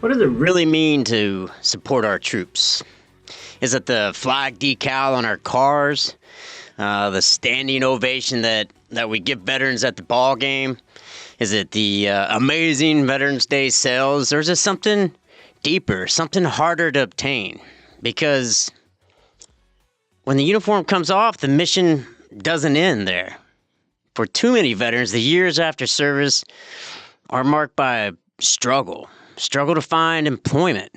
What does it really mean to support our troops? Is it the flag decal on our cars? The standing ovation that we give veterans at the ball game? Is it the amazing Veterans Day sales? Or is it something deeper, something harder to obtain? Because when the uniform comes off, the mission doesn't end there. For too many veterans, the years after service are marked by struggle to find employment,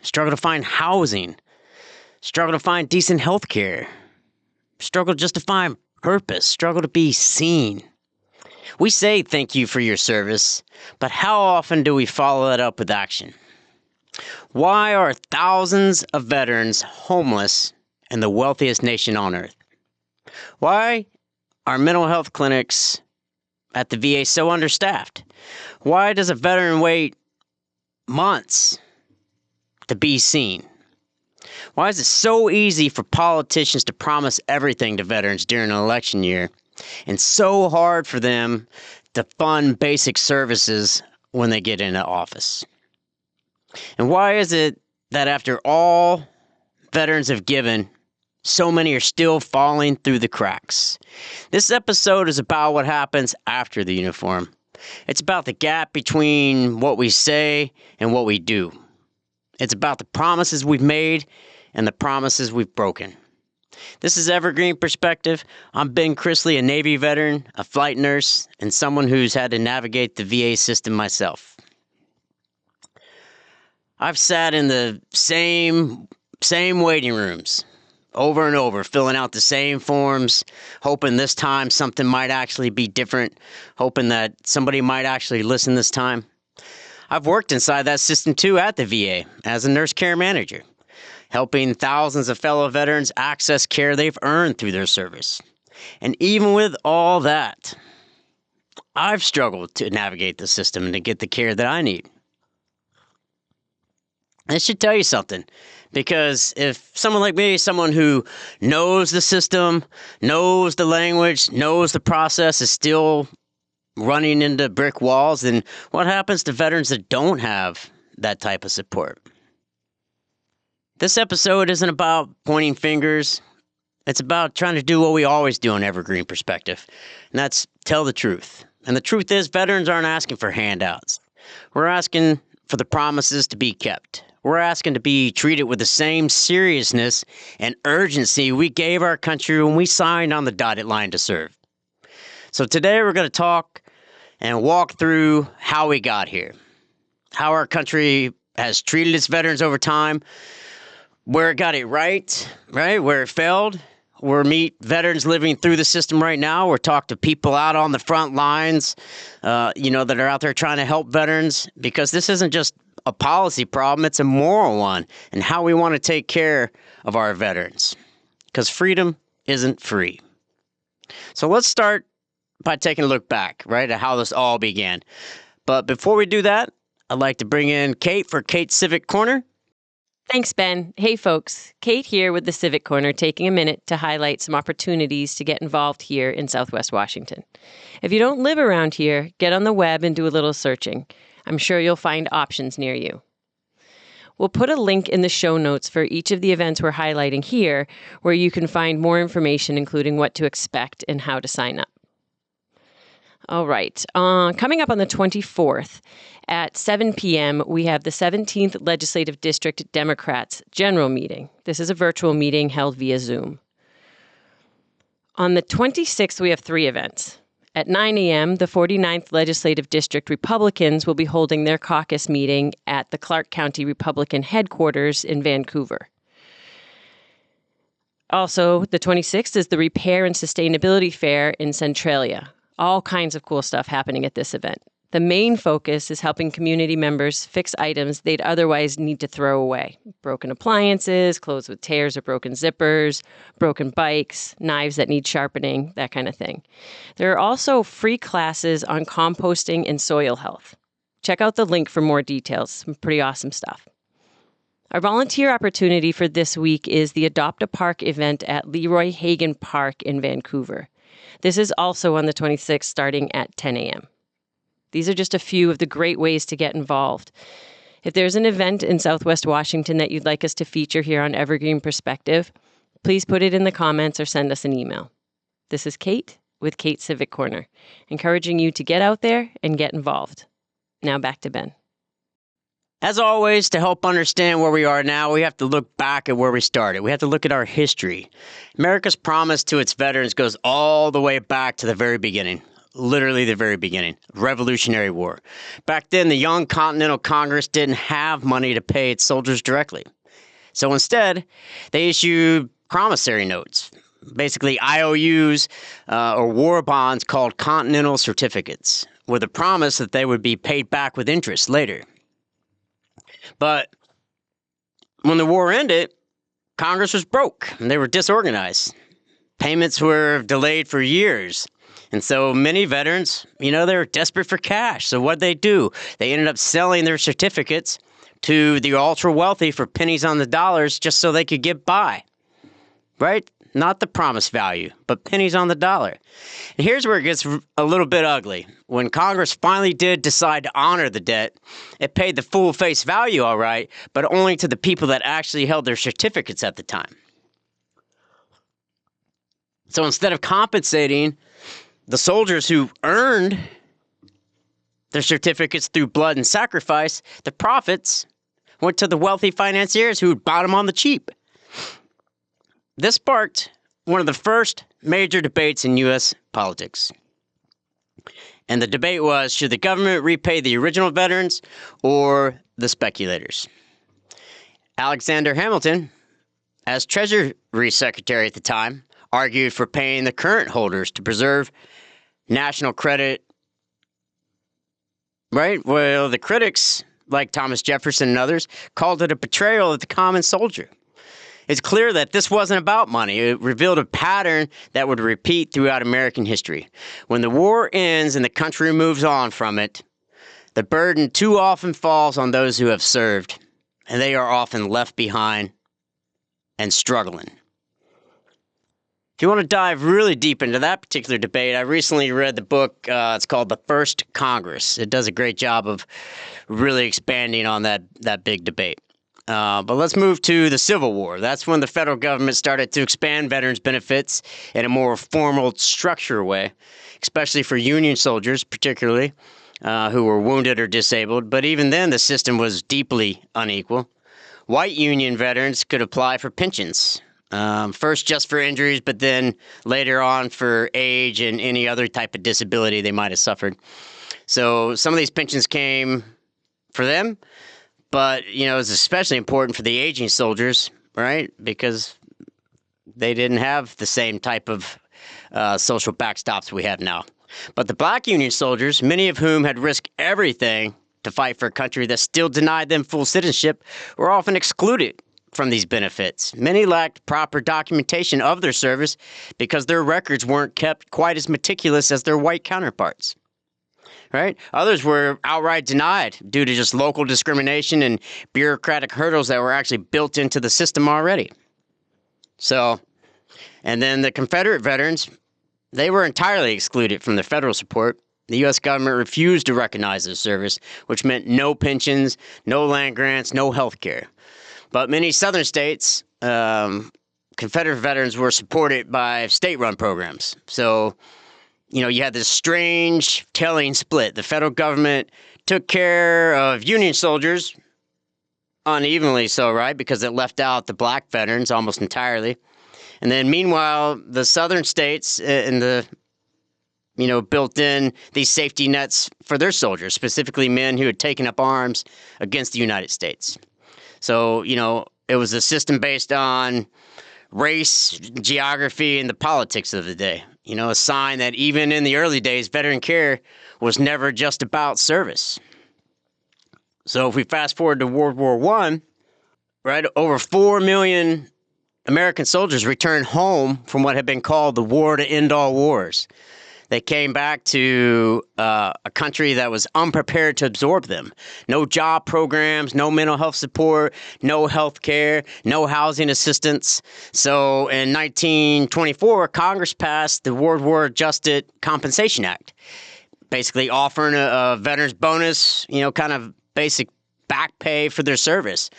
struggle to find housing, struggle to find decent health care, struggle just to find purpose, struggle to be seen. We say thank you for your service, but how often do we follow that up with action? Why are thousands of veterans homeless in the wealthiest nation on earth? Why are mental health clinics at the VA so understaffed? Why does a veteran wait months to be seen? Why is it so easy for politicians to promise everything to veterans during an election year and so hard for them to fund basic services when they get into office? And why is it that after all veterans have given, so many are still falling through the cracks? This episode is about what happens after the uniform. It's about the gap between what we say and what we do. It's about the promises we've made and the promises we've broken. This is Evergreen Perspective. I'm Ben Chrisley, a Navy veteran, a flight nurse, and someone who's had to navigate the VA system myself. I've sat in the same waiting rooms over and over, filling out the same forms, hoping this time something might actually be different, hoping that somebody might actually listen this time. I've worked inside that system too at the VA as a nurse care manager, helping thousands of fellow veterans access care they've earned through their service. And even with all that, I've struggled to navigate the system and to get the care that I need. This should tell you something, because if someone like me, someone who knows the system, knows the language, knows the process, is still running into brick walls, then what happens to veterans that don't have that type of support? This episode isn't about pointing fingers. It's about trying to do what we always do in Evergreen Perspective, and that's tell the truth. And the truth is, veterans aren't asking for handouts. We're asking for the promises to be kept. We're asking to be treated with the same seriousness and urgency we gave our country when we signed on the dotted line to serve. So today we're going to talk and walk through how we got here, how our country has treated its veterans over time, where it got it right, where it failed. We'll meet veterans living through the system right now. We'll talk to people out on the front lines, that are out there trying to help veterans, because this isn't just a policy problem, it's a moral one, and how we want to take care of our veterans, because freedom isn't free. So let's start by taking a look back, at how this all began. But before we do that, I'd like to bring in Kate for Kate's Civic Corner. Thanks, Ben. Hey, folks. Kate here with the Civic Corner, taking a minute to highlight some opportunities to get involved here in Southwest Washington. If you don't live around here, get on the web and do a little searching. I'm sure you'll find options near you. We'll put a link in the show notes for each of the events we're highlighting here, where you can find more information, including what to expect and how to sign up. All right. Coming up on the 24th at 7 p.m., we have the 17th Legislative District Democrats General Meeting. This is a virtual meeting held via Zoom. On the 26th, we have 3 events. At 9 a.m., the 49th Legislative District Republicans will be holding their caucus meeting at the Clark County Republican headquarters in Vancouver. Also, the 26th is the Repair and Sustainability Fair in Centralia. All kinds of cool stuff happening at this event. The main focus is helping community members fix items they'd otherwise need to throw away. Broken appliances, clothes with tears or broken zippers, broken bikes, knives that need sharpening, that kind of thing. There are also free classes on composting and soil health. Check out the link for more details. Some pretty awesome stuff. Our volunteer opportunity for this week is the Adopt a Park event at Leroy Hagan Park in Vancouver. This is also on the 26th, starting at 10 a.m. These are just a few of the great ways to get involved. If there's an event in Southwest Washington that you'd like us to feature here on Evergreen Perspective, please put it in the comments or send us an email. This is Kate with Kate Civic Corner, encouraging you to get out there and get involved. Now back to Ben. As always, to help understand where we are now, we have to look back at where we started. We have to look at our history. America's promise to its veterans goes all the way back to the very beginning. Literally the very beginning. Revolutionary War. Back then, the young Continental Congress didn't have money to pay its soldiers directly. So instead, they issued promissory notes, basically IOUs or war bonds called Continental Certificates, with a promise that they would be paid back with interest later. But when the war ended, Congress was broke and they were disorganized. Payments were delayed for years. And so many veterans, they were desperate for cash. So what'd they do? They ended up selling their certificates to the ultra wealthy for pennies on the dollars just so they could get by. Right? Not the promised value, but pennies on the dollar. And here's where it gets a little bit ugly. When Congress finally did decide to honor the debt, it paid the full face value, all right, but only to the people that actually held their certificates at the time. So instead of compensating the soldiers who earned their certificates through blood and sacrifice, the profits went to the wealthy financiers who bought them on the cheap. This sparked one of the first major debates in U.S. politics. And the debate was, should the government repay the original veterans or the speculators? Alexander Hamilton, as Treasury Secretary at the time, argued for paying the current holders to preserve national credit. Right? Well, the critics, like Thomas Jefferson and others, called it a betrayal of the common soldier. It's clear that this wasn't about money. It revealed a pattern that would repeat throughout American history. When the war ends and the country moves on from it, the burden too often falls on those who have served, and they are often left behind and struggling. If you want to dive really deep into that particular debate, I recently read the book. It's called The First Congress. It does a great job of really expanding on that big debate. But let's move to the Civil War. That's when the federal government started to expand veterans' benefits in a more formal, structured way, especially for Union soldiers, particularly, who were wounded or disabled. But even then, the system was deeply unequal. White Union veterans could apply for pensions, first just for injuries, but then later on for age and any other type of disability they might have suffered. So some of these pensions came for them. But, it's especially important for the aging soldiers, right? Because they didn't have the same type of social backstops we have now. But the black Union soldiers, many of whom had risked everything to fight for a country that still denied them full citizenship, were often excluded from these benefits. Many lacked proper documentation of their service because their records weren't kept quite as meticulous as their white counterparts. Right? Others were outright denied due to just local discrimination and bureaucratic hurdles that were actually built into the system already. So, and then the Confederate veterans, they were entirely excluded from the federal support. The U.S. government refused to recognize their service, which meant no pensions, no land grants, no health care. But many southern states, Confederate veterans were supported by state-run programs. So, you had this strange telling split. The federal government took care of Union soldiers, unevenly so, right? Because it left out the black veterans almost entirely. And then meanwhile, the southern states built in these safety nets for their soldiers, specifically men who had taken up arms against the United States. So, it was a system based on race, geography, and the politics of the day. A sign that even in the early days, veteran care was never just about service. So if we fast forward to World War I, right, over 4 million American soldiers returned home from what had been called the war to end all wars. They came back to a country that was unprepared to absorb them. No job programs, no mental health support, no health care, no housing assistance. So in 1924, Congress passed the World War Adjusted Compensation Act, basically offering a veterans bonus, kind of basic back pay for their service.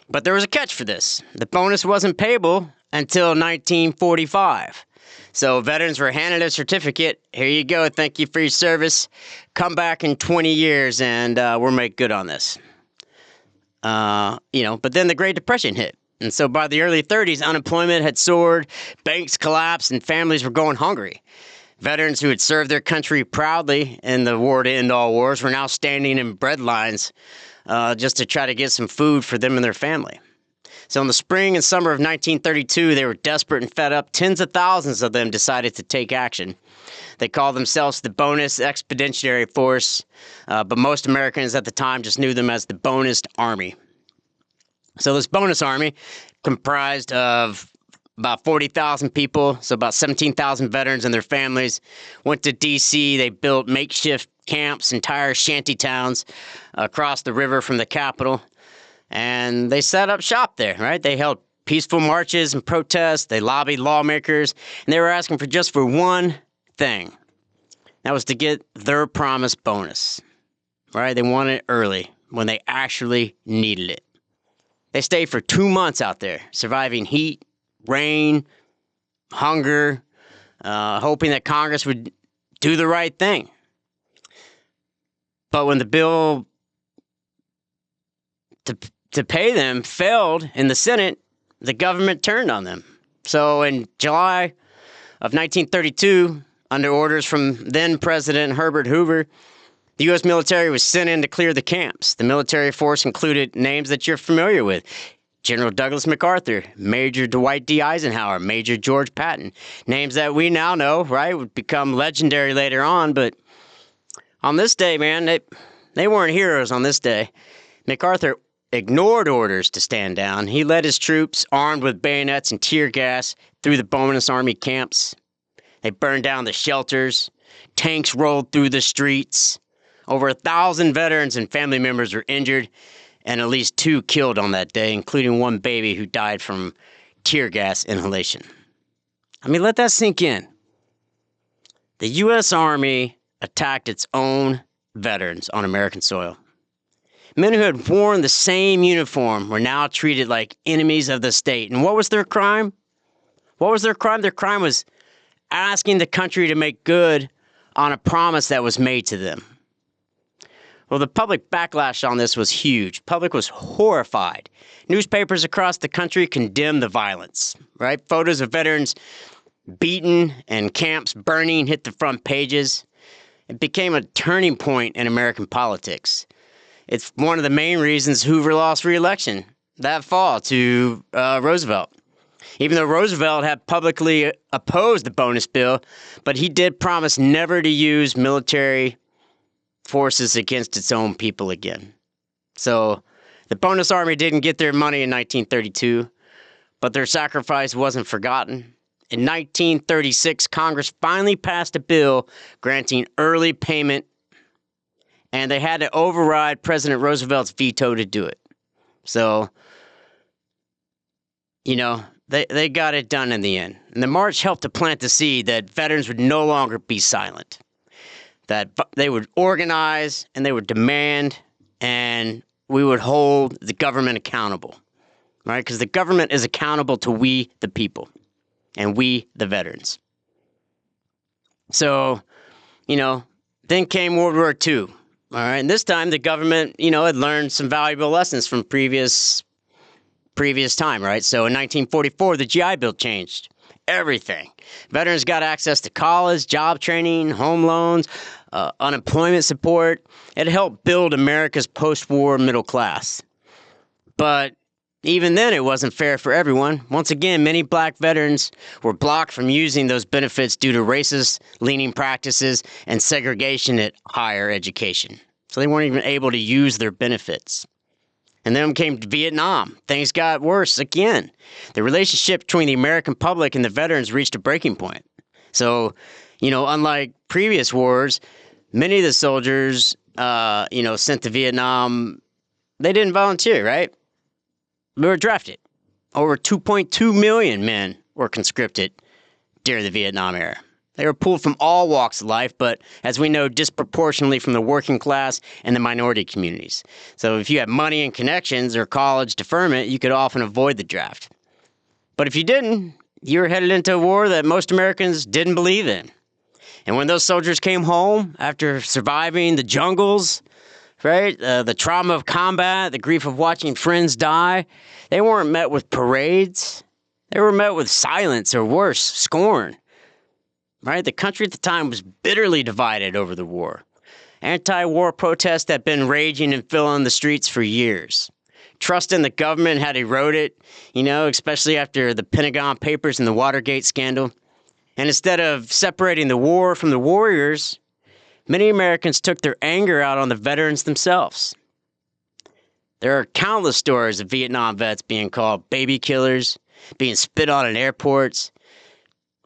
But there was a catch for this. The bonus wasn't payable until 1945. So veterans were handed a certificate. Here you go. Thank you for your service. Come back in 20 years and we'll make good on this. But then the Great Depression hit. And so by the early 30s, unemployment had soared, banks collapsed, and families were going hungry. Veterans who had served their country proudly in the war to end all wars were now standing in bread lines just to try to get some food for them and their family. So in the spring and summer of 1932, they were desperate and fed up. Tens of thousands of them decided to take action. They called themselves the Bonus Expeditionary Force, but most Americans at the time just knew them as the Bonus Army. So this Bonus Army comprised of about 40,000 people, so about 17,000 veterans and their families, went to D.C. They built makeshift camps, entire shanty towns across the river from the capital, and they set up shop there, right? They held peaceful marches and protests. They lobbied lawmakers, and they were asking for just for one thing. That was to get their promised bonus, right? They wanted it early when they actually needed it. They stayed for 2 months out there, surviving heat, rain, hunger, hoping that Congress would do the right thing. But when the bill to pay them failed in the Senate, the government turned on them. So in July of 1932, under orders from then-President Herbert Hoover, the U.S. military was sent in to clear the camps. The military force included names that you're familiar with: General Douglas MacArthur, Major Dwight D. Eisenhower, Major George Patton. Names that we now know, right, would become legendary later on. But on this day, man, they weren't heroes on this day. MacArthur ignored orders to stand down. He led his troops, armed with bayonets and tear gas, through the Bonus Army camps. They burned down the shelters. Tanks rolled through the streets. Over 1,000 veterans and family members were injured, and at least 2 killed on that day, including one baby who died from tear gas inhalation. I mean, let that sink in. The U.S. Army attacked its own veterans on American soil. Men who had worn the same uniform were now treated like enemies of the state. And what was their crime? What was their crime? Their crime was asking the country to make good on a promise that was made to them. Well, the public backlash on this was huge. Public was horrified. Newspapers across the country condemned the violence, right? Photos of veterans beaten and camps burning hit the front pages. It became a turning point in American politics. It's one of the main reasons Hoover lost re-election that fall to Roosevelt. Even though Roosevelt had publicly opposed the bonus bill, but he did promise never to use military forces against its own people again. So the Bonus Army didn't get their money in 1932, but their sacrifice wasn't forgotten. In 1936, Congress finally passed a bill granting early payment, and they had to override President Roosevelt's veto to do it. So, they got it done in the end. And the march helped to plant the seed that veterans would no longer be silent, that they would organize and they would demand, and we would hold the government accountable, right? Because the government is accountable to we, the people, and we, the veterans. So, then came World War II, all right? And this time the government, had learned some valuable lessons from previous time, right? So in 1944, the GI Bill changed everything. Veterans got access to college, job training, home loans, unemployment support. It helped build America's post-war middle class. But even then, it wasn't fair for everyone. Once again, many black veterans were blocked from using those benefits due to racist-leaning practices and segregation at higher education. So they weren't even able to use their benefits. And then came Vietnam. Things got worse again. The relationship between the American public and the veterans reached a breaking point. So, unlike previous wars, many of the soldiers, sent to Vietnam, they didn't volunteer, right? They were drafted. Over 2.2 million men were conscripted during the Vietnam era. They were pulled from all walks of life, but as we know, disproportionately from the working class and the minority communities. So if you had money and connections or college deferment, you could often avoid the draft. But if you didn't, you were headed into a war that most Americans didn't believe in. And when those soldiers came home after surviving the jungles, right, the trauma of combat, the grief of watching friends die, they weren't met with parades. They were met with silence or worse, scorn. Right? The country at the time was bitterly divided over the war. Anti-war protests had been raging and filling the streets for years. Trust in the government had eroded, especially after the Pentagon Papers and the Watergate scandal. And instead of separating the war from the warriors, many Americans took their anger out on the veterans themselves. There are countless stories of Vietnam vets being called baby killers, being spit on in airports,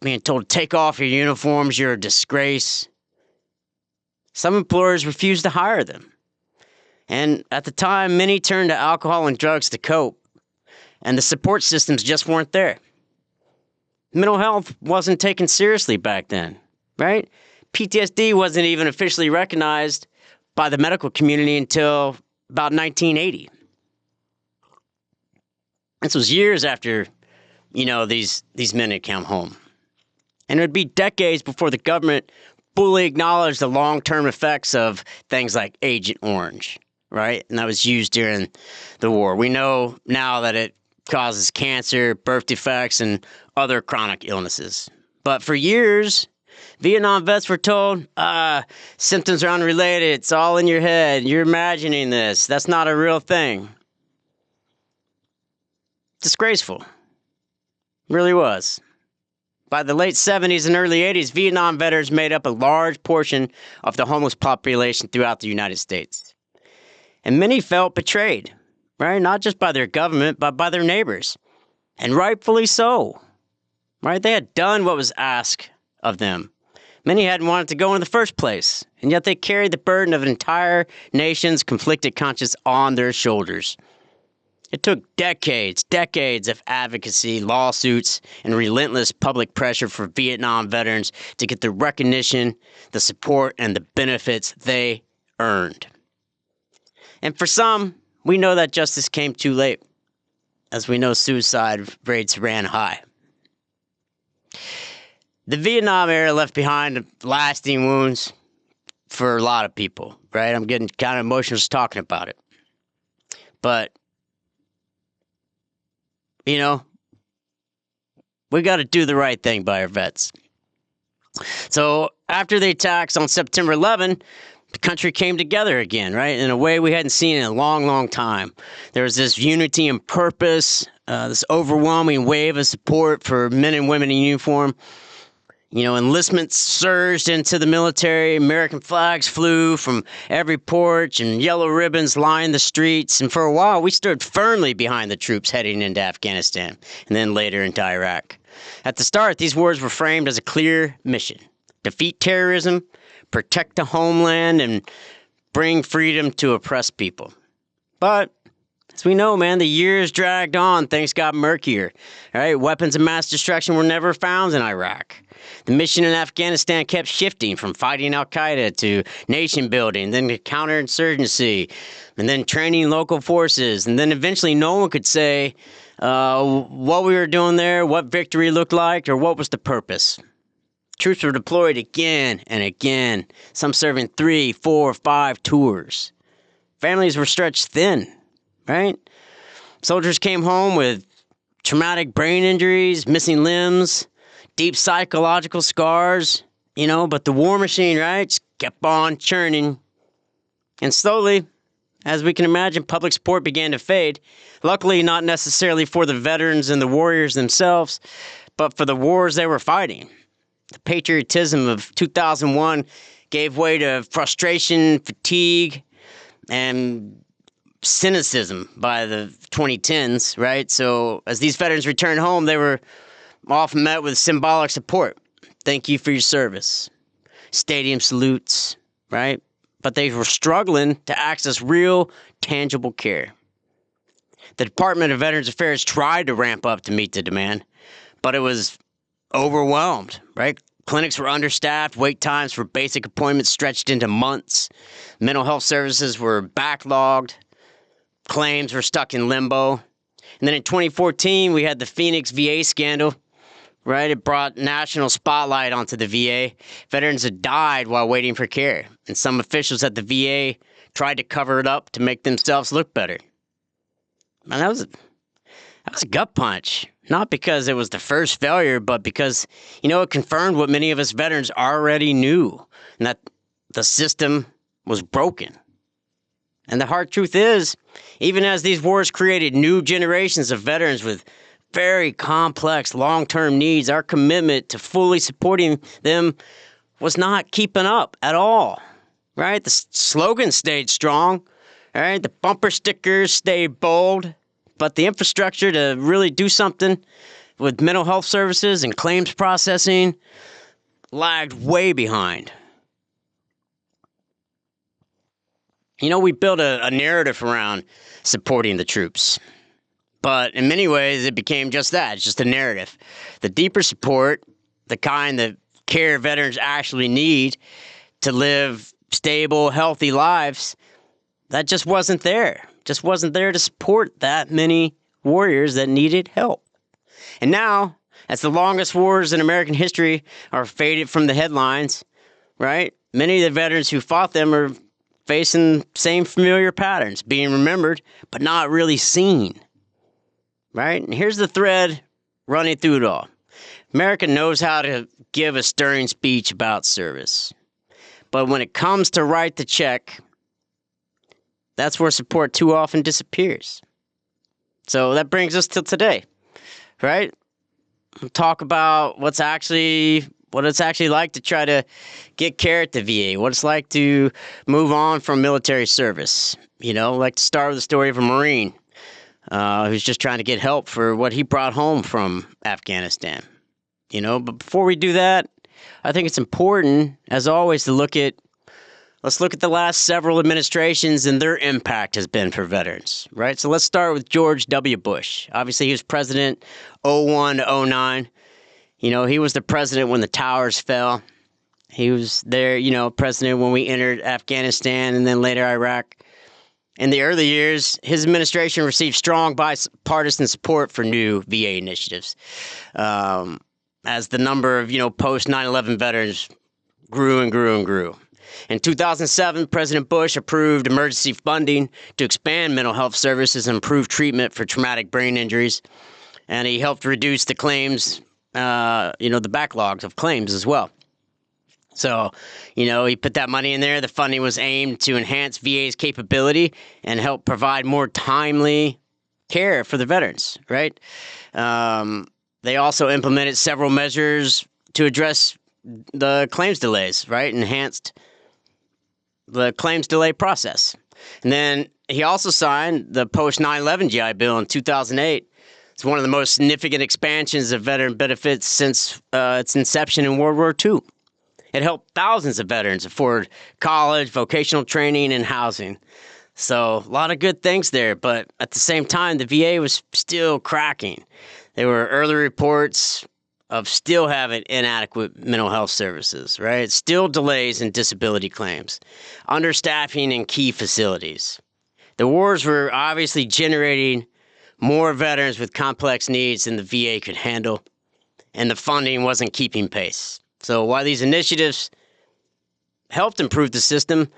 being told to take off your uniforms, you're a disgrace. Some employers refused to hire them. And at the time, many turned to alcohol and drugs to cope, and the support systems just weren't there. Mental health wasn't taken seriously back then, right? PTSD wasn't even officially recognized by the medical community until about 1980. This was years after, these men had come home. And it would be decades before the government fully acknowledged the long-term effects of things like Agent Orange, right? And that was used during the war. We know now that it causes cancer, birth defects, and other chronic illnesses. But for years, Vietnam vets were told, symptoms are unrelated. It's all in your head. You're imagining this. That's not a real thing. Disgraceful. Really was. By the late 70s and early 80s, Vietnam veterans made up a large portion of the homeless population throughout the United States. And many felt betrayed, right? Not just by their government, but by their neighbors. And rightfully so, right? They had done what was asked of them. Many hadn't wanted to go in the first place, and yet they carried the burden of an entire nation's conflicted conscience on their shoulders. It took decades of advocacy, lawsuits, and relentless public pressure for Vietnam veterans to get the recognition, the support, and the benefits they earned. And for some, we know that justice came too late, as we know suicide rates ran high. The Vietnam era left behind lasting wounds for a lot of people, right? I'm getting kind of emotional just talking about it. But we got to do the right thing by our vets. So after the attacks on September 11, the country came together again, right? In a way we hadn't seen in a long, long time. There was this unity and purpose, this overwhelming wave of support for men and women in uniform. Enlistments surged into the military. American flags flew from every porch and yellow ribbons lined the streets. And for a while, we stood firmly behind the troops heading into Afghanistan and then later into Iraq. At the start, these wars were framed as a clear mission: defeat terrorism, protect the homeland, and bring freedom to oppressed people. But as we know, man, the years dragged on. Things got murkier. Right? Weapons of mass destruction were never found in Iraq. The mission in Afghanistan kept shifting from fighting al-Qaeda to nation building, then to counterinsurgency, and then training local forces. And then eventually no one could say what we were doing there, what victory looked like, or what was the purpose. Troops were deployed again and again, some serving 3, 4, 5 tours. Families were stretched thin, right? Soldiers came home with traumatic brain injuries, missing limbs, deep psychological scars, but the war machine, right, just kept on churning. And slowly, as we can imagine, public support began to fade. Luckily, not necessarily for the veterans and the warriors themselves, but for the wars they were fighting. The patriotism of 2001 gave way to frustration, fatigue, and cynicism by the 2010s, right? So as these veterans returned home, they were often met with symbolic support. Thank you for your service. Stadium salutes, right? But they were struggling to access real, tangible care. The Department of Veterans Affairs tried to ramp up to meet the demand, but it was overwhelmed, right? Clinics were understaffed, wait times for basic appointments stretched into months, mental health services were backlogged, claims were stuck in limbo. And then in 2014, we had the Phoenix VA scandal, right? It brought national spotlight onto the VA. Veterans had died while waiting for care, and some officials at the VA tried to cover it up to make themselves look better. Man, that was a gut punch. Not because it was the first failure, but because, it confirmed what many of us veterans already knew, and that the system was broken. And the hard truth is, even as these wars created new generations of veterans with very complex long-term needs, our commitment to fully supporting them was not keeping up at all, right? The slogan stayed strong, all right? The bumper stickers stayed bold, but the infrastructure to really do something with mental health services and claims processing lagged way behind. We built a narrative around supporting the troops. But in many ways, it became just that. It's just a narrative. The deeper support, the kind of care veterans actually need to live stable, healthy lives, that just wasn't there. Just wasn't there to support that many warriors that needed help. And now, as the longest wars in American history are faded from the headlines, right? Many of the veterans who fought them are facing same familiar patterns, being remembered, but not really seen. Right? And here's the thread running through it all. America knows how to give a stirring speech about service. But when it comes to write the check, that's where support too often disappears. So that brings us to today, right? We'll talk about what it's actually like to try to get care at the VA, what it's like to move on from military service. Like to start with the story of a Marine who's just trying to get help for what he brought home from Afghanistan. But before we do that, I think it's important, as always, to let's look at the last several administrations and their impact has been for veterans, right? So let's start with George W. Bush. Obviously, he was president 01 to 09. He was the president when the towers fell. He was there, president when we entered Afghanistan and then later Iraq. In the early years, his administration received strong bipartisan support for new VA initiatives, as the number of, post 9/11 veterans grew and grew and grew. In 2007, President Bush approved emergency funding to expand mental health services and improve treatment for traumatic brain injuries, and he helped reduce the claims, the backlogs of claims as well. So, he put that money in there. The funding was aimed to enhance VA's capability and help provide more timely care for the veterans, right? They also implemented several measures to address the claims delays, right? Enhanced the claims delay process. And then he also signed the post 9/11 GI Bill in 2008. It's one of the most significant expansions of veteran benefits since its inception in World War II. It helped thousands of veterans afford college, vocational training, and housing. So a lot of good things there, but at the same time, the VA was still cracking. There were early reports of still having inadequate mental health services, right? Still delays in disability claims, understaffing in key facilities. The wars were obviously generating more veterans with complex needs than the VA could handle, and the funding wasn't keeping pace. So while these initiatives helped improve the system,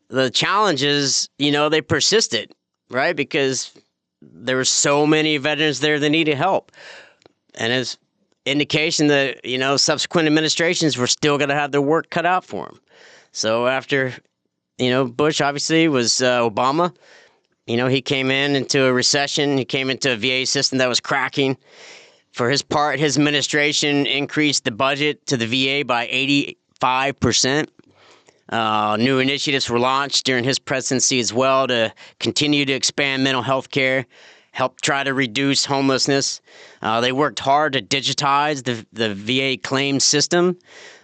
the challenges, they persisted, right? Because there were so many veterans there that needed help. And as indication that, subsequent administrations were still going to have their work cut out for them. So after, Bush obviously was Obama, he came into a recession. He came into a VA system that was cracking. For his part, his administration increased the budget to the VA by 85%. New initiatives were launched during his presidency as well to continue to expand mental health care, help try to reduce homelessness. They worked hard to digitize the VA claims system.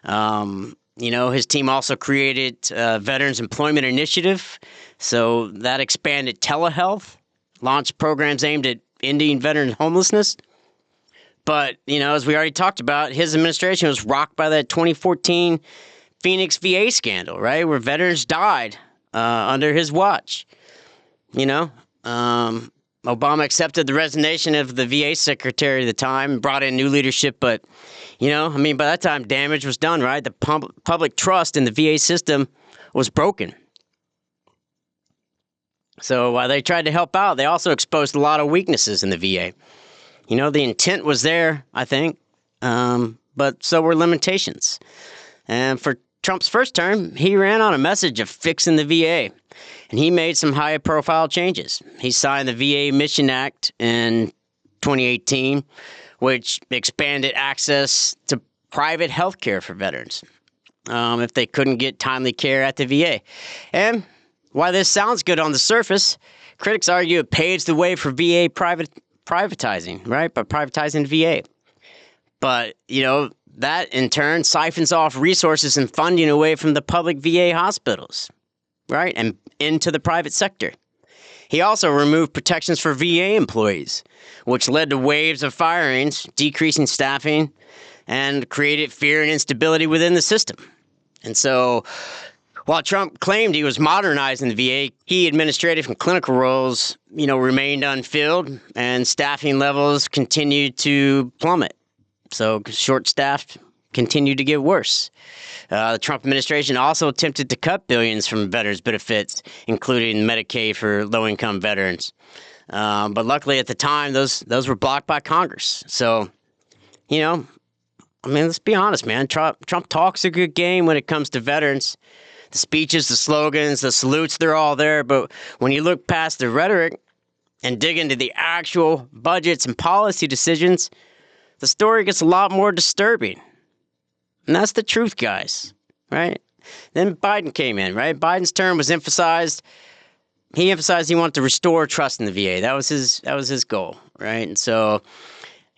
His team also created Veterans Employment Initiative. So that expanded telehealth, launched programs aimed at ending veteran homelessness, But, as we already talked about, his administration was rocked by that 2014 Phoenix VA scandal, right, where veterans died under his watch. Obama accepted the resignation of the VA secretary at the time and brought in new leadership. But, by that time, damage was done, right? The public trust in the VA system was broken. So while they tried to help out, they also exposed a lot of weaknesses in the VA. The intent was there, I think, but so were limitations. And for Trump's first term, he ran on a message of fixing the VA, and he made some high-profile changes. He signed the VA Mission Act in 2018, which expanded access to private health care for veterans if they couldn't get timely care at the VA. And while this sounds good on the surface, critics argue it paves the way for VA privatizing, right? By privatizing VA. But, that in turn siphons off resources and funding away from the public VA hospitals, right? And into the private sector. He also removed protections for VA employees, which led to waves of firings, decreasing staffing, and created fear and instability within the system. And so, while Trump claimed he was modernizing the VA, key administrative and clinical roles, remained unfilled, and staffing levels continued to plummet. So short-staffed continued to get worse. The Trump administration also attempted to cut billions from veterans' benefits, including Medicaid for low-income veterans. But luckily at the time, those were blocked by Congress. So, let's be honest, man. Trump talks a good game when it comes to veterans. The speeches, the slogans, the salutes, they're all there. But when you look past the rhetoric and dig into the actual budgets and policy decisions, the story gets a lot more disturbing. And that's the truth, guys, right? Then Biden came in, right? Biden's term was emphasized. He emphasized he wanted to restore trust in the VA. That was his goal, right? And so,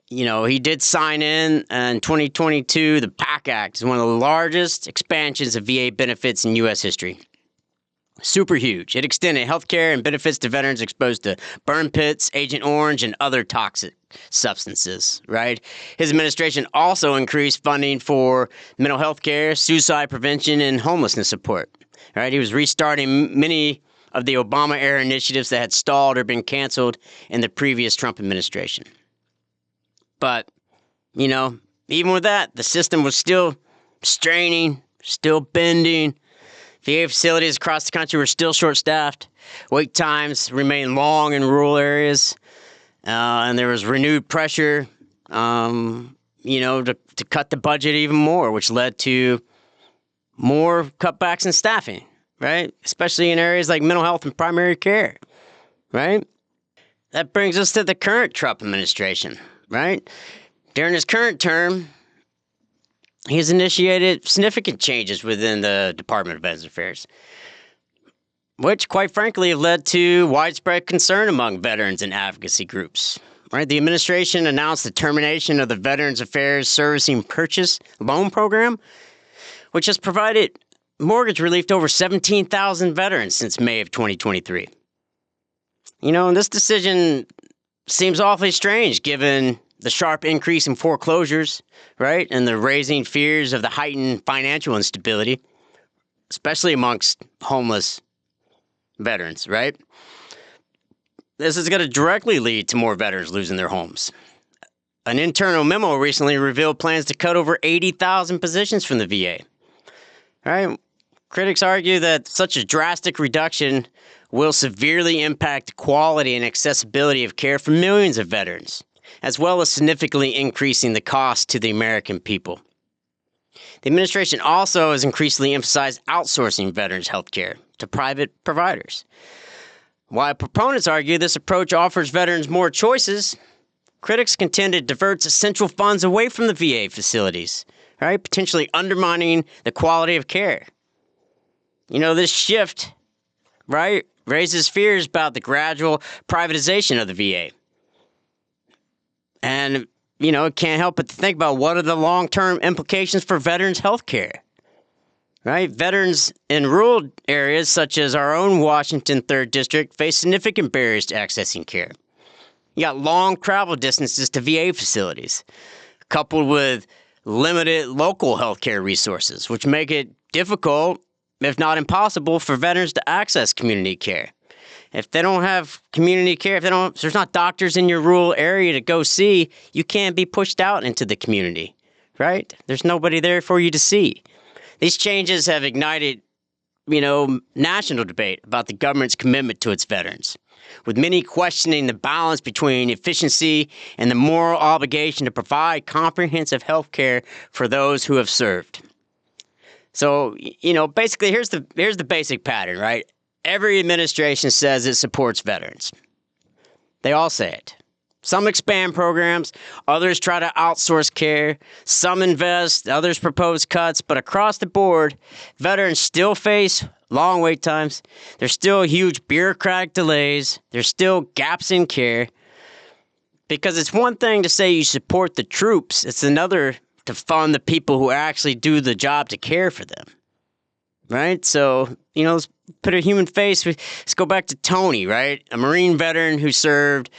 he did sign in 2022. The PAC Act is one of the largest expansions of VA benefits in U.S. history. Super huge. It extended health care and benefits to veterans exposed to burn pits, Agent Orange, and other toxic substances, right? His administration also increased funding for mental health care, suicide prevention, and homelessness support, right? He was restarting many of the Obama-era initiatives that had stalled or been canceled in the previous Trump administration. But, even with that, the system was still straining, still bending. VA facilities across the country were still short-staffed. Wait times remained long in rural areas. And there was renewed pressure, to cut the budget even more, which led to more cutbacks in staffing, right? Especially in areas like mental health and primary care, right? That brings us to the current Trump administration, right? During his current term, he's initiated significant changes within the Department of Veterans Affairs, which, quite frankly, have led to widespread concern among veterans and advocacy groups. Right? The administration announced the termination of the Veterans Affairs Servicing Purchase Loan Program, which has provided mortgage relief to over 17,000 veterans since May of 2023. And this decision seems awfully strange given the sharp increase in foreclosures, right, and the raising fears of the heightened financial instability, especially amongst homeless veterans, right? This is going to directly lead to more veterans losing their homes. An internal memo recently revealed plans to cut over 80,000 positions from the VA. All right? Critics argue that such a drastic reduction will severely impact the quality and accessibility of care for millions of veterans, as well as significantly increasing the cost to the American people. The administration also has increasingly emphasized outsourcing veterans' health care to private providers. While proponents argue this approach offers veterans more choices, critics contend it diverts essential funds away from the VA facilities, right, potentially undermining the quality of care. This shift, right, raises fears about the gradual privatization of the VA. And, it can't help but to think about what are the long-term implications for veterans' health care. Right? Veterans in rural areas, such as our own Washington 3rd District, face significant barriers to accessing care. You got long travel distances to VA facilities, coupled with limited local healthcare resources, which make it difficult, if not impossible, for veterans to access community care. If they don't have community care, if there's not doctors in your rural area to go see, you can't be pushed out into the community, right? There's nobody there for you to see. These changes have ignited, national debate about the government's commitment to its veterans, with many questioning the balance between efficiency and the moral obligation to provide comprehensive health care for those who have served. So, basically, here's the basic pattern, right? Every administration says it supports veterans. They all say it. Some expand programs, others try to outsource care, some invest, others propose cuts, but across the board, veterans still face long wait times. There's still huge bureaucratic delays. There's still gaps in care. Because it's one thing to say you support the troops, it's another to fund the people who actually do the job to care for them. Right? So, let's put a human face. Let's go back to Tony, right? A Marine veteran who served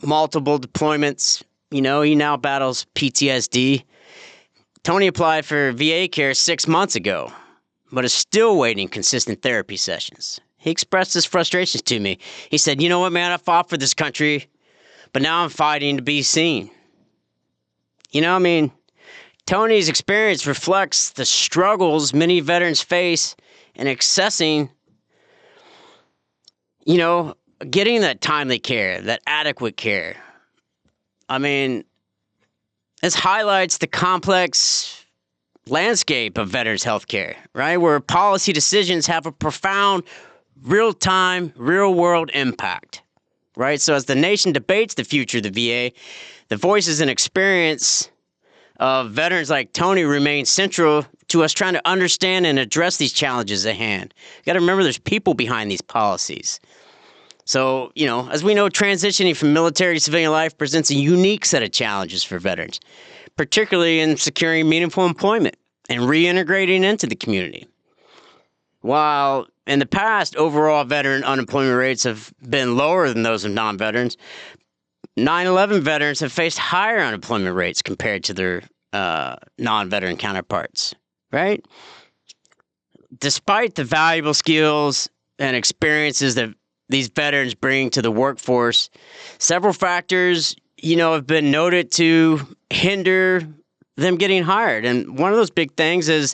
multiple deployments. He now battles PTSD. Tony applied for VA care 6 months ago, but is still waiting consistent therapy sessions. He expressed his frustrations to me. He said, "You know what, man, I fought for this country, but now I'm fighting to be seen." Tony's experience reflects the struggles many veterans face in accessing, getting that timely care, that adequate care. This highlights the complex landscape of veterans health care, right? Where policy decisions have a profound, real-time, real-world impact, right? So as the nation debates the future of the VA, the voices and experience of veterans like Tony remain central to us trying to understand and address these challenges at hand. You got to remember there's people behind these policies. So, as we know, transitioning from military to civilian life presents a unique set of challenges for veterans, particularly in securing meaningful employment and reintegrating into the community. While in the past, overall veteran unemployment rates have been lower than those of non-veterans, 9/11 veterans have faced higher unemployment rates compared to their non-veteran counterparts, right? Despite the valuable skills and experiences that these veterans bring to the workforce, several factors, have been noted to hinder them getting hired. And one of those big things is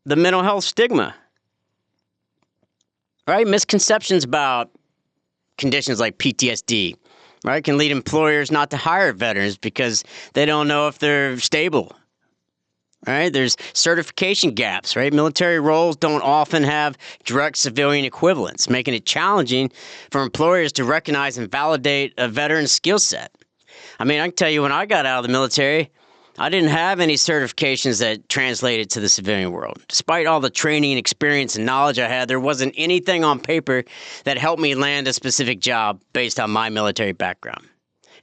the mental health stigma, right? Misconceptions about conditions like PTSD, right, can lead employers not to hire veterans because they don't know if they're stable, right? There's certification gaps, right? Military roles don't often have direct civilian equivalents, making it challenging for employers to recognize and validate a veteran's skill set. I can tell you, when I got out of the military, I didn't have any certifications that translated to the civilian world. Despite all the training, experience, and knowledge I had, there wasn't anything on paper that helped me land a specific job based on my military background.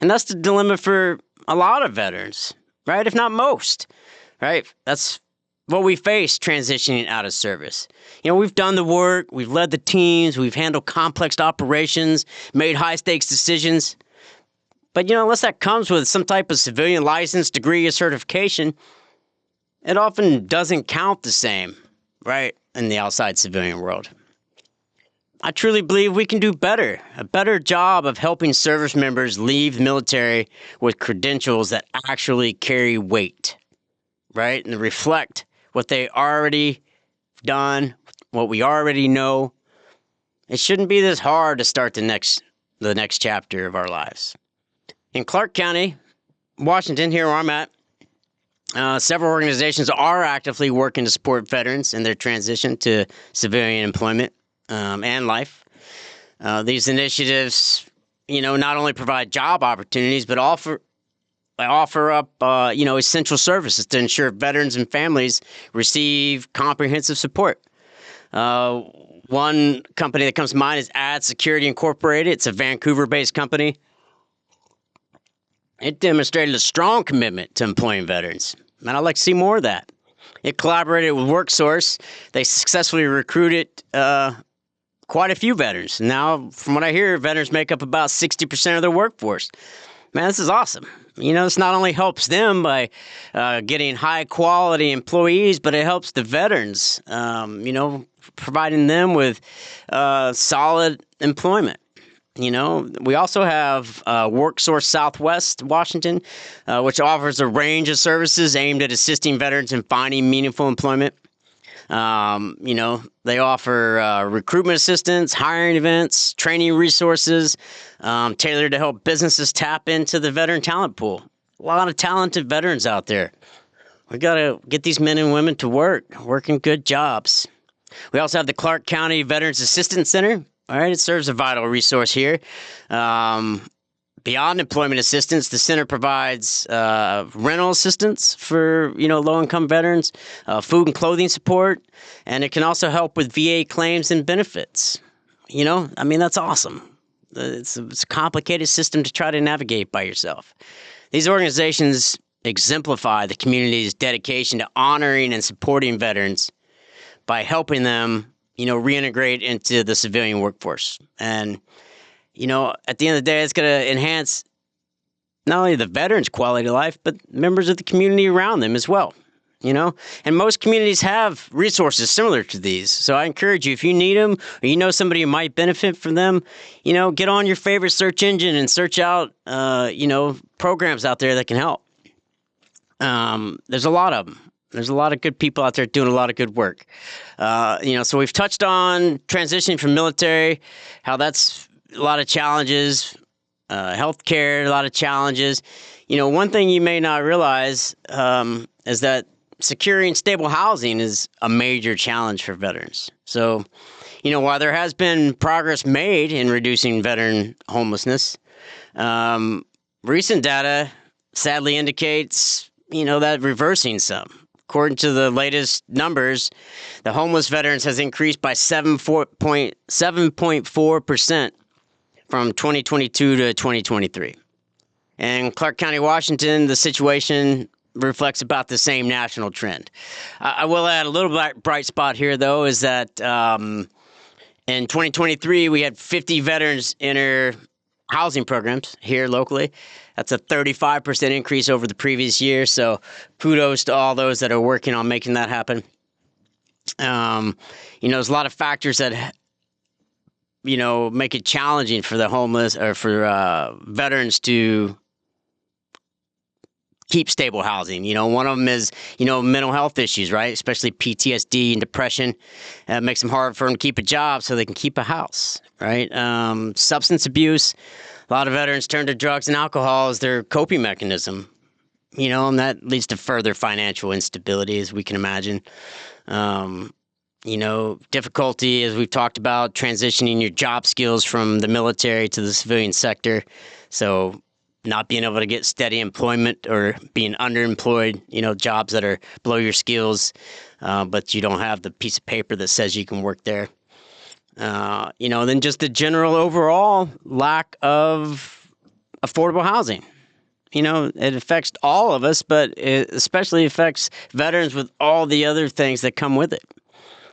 And that's the dilemma for a lot of veterans, right? If not most, right? That's what we face transitioning out of service. We've done the work, we've led the teams, we've handled complex operations, made high-stakes decisions. But, unless that comes with some type of civilian license, degree, or certification, it often doesn't count the same, right, in the outside civilian world. I truly believe we can do better, a better job of helping service members leave the military with credentials that actually carry weight, right, and reflect what they already done, what we already know. It shouldn't be this hard to start the next chapter of our lives. In Clark County, Washington, here where I'm at, several organizations are actively working to support veterans in their transition to civilian employment and life. These initiatives, not only provide job opportunities, but offer up, essential services to ensure veterans and families receive comprehensive support. One company that comes to mind is Ad Security Incorporated. It's a Vancouver-based company. It demonstrated a strong commitment to employing veterans, and I'd like to see more of that. It collaborated with WorkSource. They successfully recruited quite a few veterans. Now, from what I hear, veterans make up about 60% of their workforce. Man, this is awesome. This not only helps them by getting high quality employees, but it helps the veterans, providing them with solid employment. We also have WorkSource Southwest Washington, which offers a range of services aimed at assisting veterans in finding meaningful employment. They offer recruitment assistance, hiring events, training resources, tailored to help businesses tap into the veteran talent pool. A lot of talented veterans out there. We got to get these men and women to working good jobs. We also have the Clark County Veterans Assistance Center. All right, it serves a vital resource here. Beyond employment assistance, the center provides rental assistance for low-income veterans, food and clothing support, and it can also help with VA claims and benefits. That's awesome. It's a complicated system to try to navigate by yourself. These organizations exemplify the community's dedication to honoring and supporting veterans by helping them, reintegrate into the civilian workforce. And at the end of the day, it's going to enhance not only the veterans' quality of life, but members of the community around them as well. And most communities have resources similar to these. So I encourage you, if you need them or somebody who might benefit from them, get on your favorite search engine and search out, programs out there that can help. There's a lot of them. There's a lot of good people out there doing a lot of good work. So we've touched on transitioning from military, how that's a lot of challenges, healthcare, a lot of challenges. One thing you may not realize is that securing stable housing is a major challenge for veterans. So, while there has been progress made in reducing veteran homelessness, recent data sadly indicates, that reversing some. According to the latest numbers, the homeless veterans has increased by 7.4% from 2022 to 2023. In Clark County, Washington, the situation reflects about the same national trend. I will add a little bright spot here, though, is that in 2023, we had 50 veterans enter housing programs here locally. That's a 35% increase over the previous year. So kudos to all those that are working on making that happen. There's a lot of factors that, make it challenging for the homeless or for veterans to keep stable housing. One of them is, mental health issues, right? Especially PTSD and depression. It makes them hard for them to keep a job so they can keep a house, right? Substance abuse. A lot of veterans turn to drugs and alcohol as their coping mechanism, and that leads to further financial instability, as we can imagine. Difficulty, as we've talked about, transitioning your job skills from the military to the civilian sector. So not being able to get steady employment or being underemployed, jobs that are below your skills, but you don't have the piece of paper that says you can work there. Then just the general overall lack of affordable housing. It affects all of us, but it especially affects veterans with all the other things that come with it.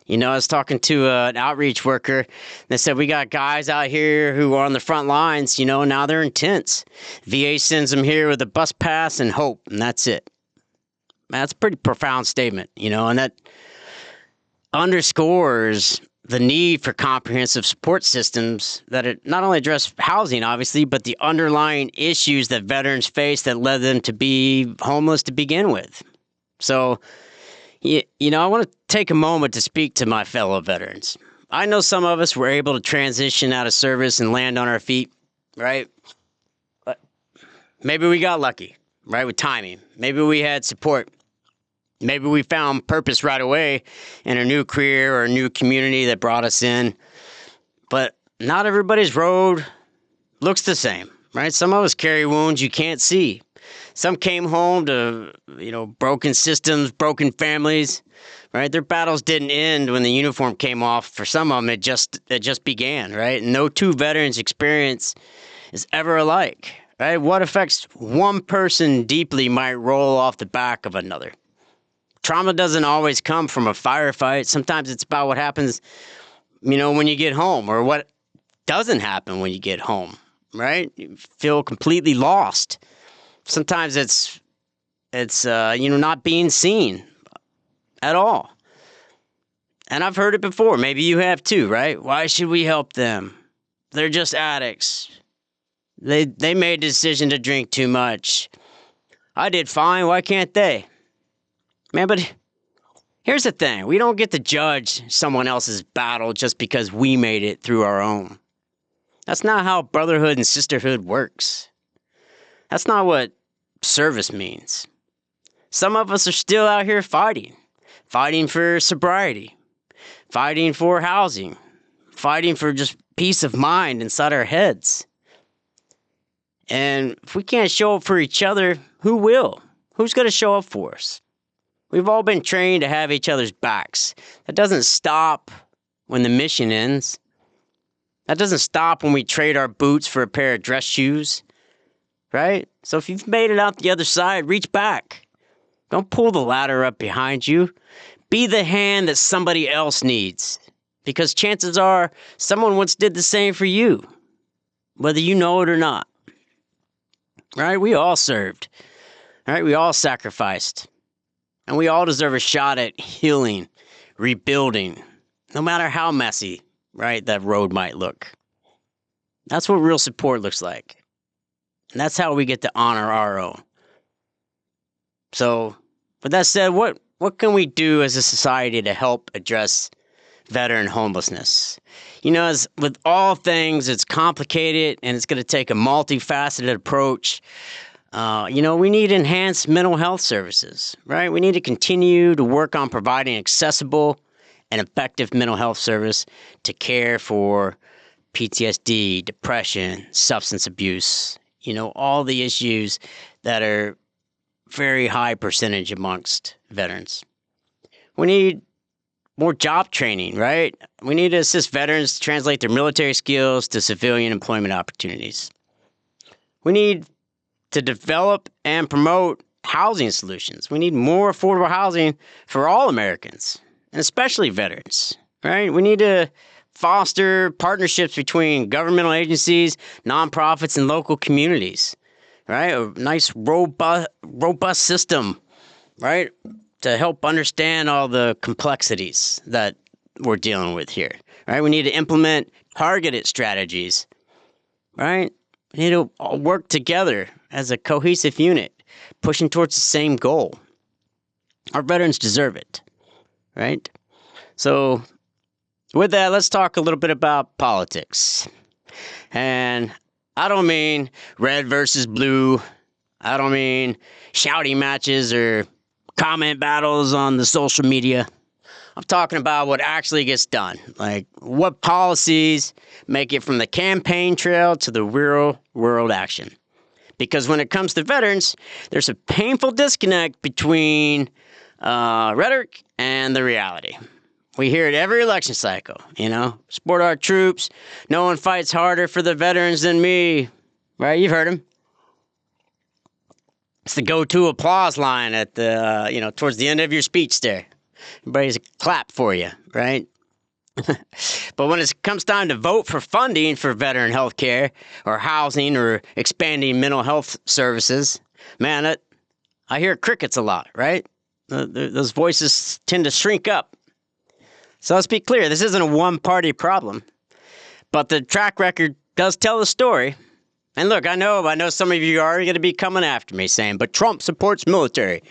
I was talking to an outreach worker that said, we got guys out here who are on the front lines, now they're in tents. VA sends them here with a bus pass and hope, and that's it. That's a pretty profound statement, and that underscores the need for comprehensive support systems that not only address housing, obviously, but the underlying issues that veterans face that led them to be homeless to begin with. So, I want to take a moment to speak to my fellow veterans. I know some of us were able to transition out of service and land on our feet, right? But maybe we got lucky, right, with timing. Maybe we had support. Maybe we found purpose right away in a new career or a new community that brought us in. But not everybody's road looks the same, right? Some of us carry wounds you can't see. Some came home to, broken systems, broken families, right? Their battles didn't end when the uniform came off. For some of them, it just began, right? No two veterans' experience is ever alike, right? What affects one person deeply might roll off the back of another. Trauma doesn't always come from a firefight. Sometimes it's about what happens, when you get home, or what doesn't happen when you get home, right? You feel completely lost. Sometimes it's not being seen at all. And I've heard it before. Maybe you have too, right? Why should we help them? They're just addicts. They made a decision to drink too much. I did fine. Why can't they? Man, but here's the thing. We don't get to judge someone else's battle just because we made it through our own. That's not how brotherhood and sisterhood works. That's not what service means. Some of us are still out here fighting for sobriety, fighting for housing, fighting for just peace of mind inside our heads. And if we can't show up for each other, who will? Who's going to show up for us? We've all been trained to have each other's backs. That doesn't stop when the mission ends. That doesn't stop when we trade our boots for a pair of dress shoes, right? So if you've made it out the other side, reach back. Don't pull the ladder up behind you. Be the hand that somebody else needs, because chances are someone once did the same for you, whether you know it or not. Right? We all served. Right? We all sacrificed. And we all deserve a shot at healing, rebuilding, no matter how messy, right, that road might look. That's what real support looks like. And that's how we get to honor our own. So, with that said, what can we do as a society to help address veteran homelessness? As with all things, it's complicated and it's going to take a multifaceted approach. We need enhanced mental health services, right? We need to continue to work on providing accessible and effective mental health service to care for PTSD, depression, substance abuse, all the issues that are very high percentage amongst veterans. We need more job training, right? We need to assist veterans to translate their military skills to civilian employment opportunities. We need to develop and promote housing solutions. We need more affordable housing for all Americans, and especially veterans, right? We need to foster partnerships between governmental agencies, nonprofits, and local communities, right? A nice, robust system, right, to help understand all the complexities that we're dealing with here, right? We need to implement targeted strategies, right? We need to all work together as a cohesive unit, pushing towards the same goal. Our veterans deserve it, right? So with that, let's talk a little bit about politics. And I don't mean red versus blue. I don't mean shouting matches or comment battles on the social media. I'm talking about what actually gets done, like what policies make it from the campaign trail to the real world action. Because when it comes to veterans, there's a painful disconnect between rhetoric and the reality. We hear it every election cycle, support our troops. No one fights harder for the veterans than me, right? You've heard them. It's the go-to applause line at the, towards the end of your speech there. Everybody's a clap for you, right? But when it comes time to vote for funding for veteran health care or housing or expanding mental health services, man, I hear crickets a lot, right? Those voices tend to shrink up. So let's be clear, this isn't a one-party problem, but the track record does tell the story. And look, I know some of you are going to be coming after me saying, but Trump supports military.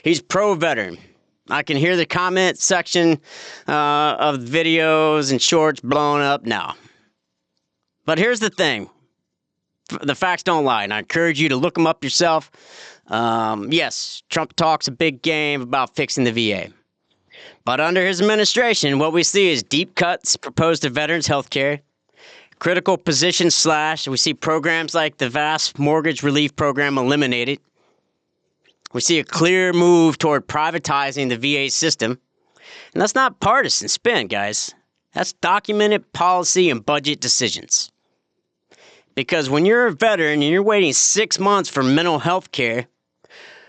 He's pro-veteran. I can hear the comment section of videos and shorts blowing up now. But here's the thing. The facts don't lie, and I encourage you to look them up yourself. Yes, Trump talks a big game about fixing the VA. But under his administration, what we see is deep cuts proposed to veterans' health care, critical position slash. We see programs like the vast mortgage relief program eliminated. We see a clear move toward privatizing the VA system. And that's not partisan spin, guys. That's documented policy and budget decisions. Because when you're a veteran and you're waiting 6 months for mental health care,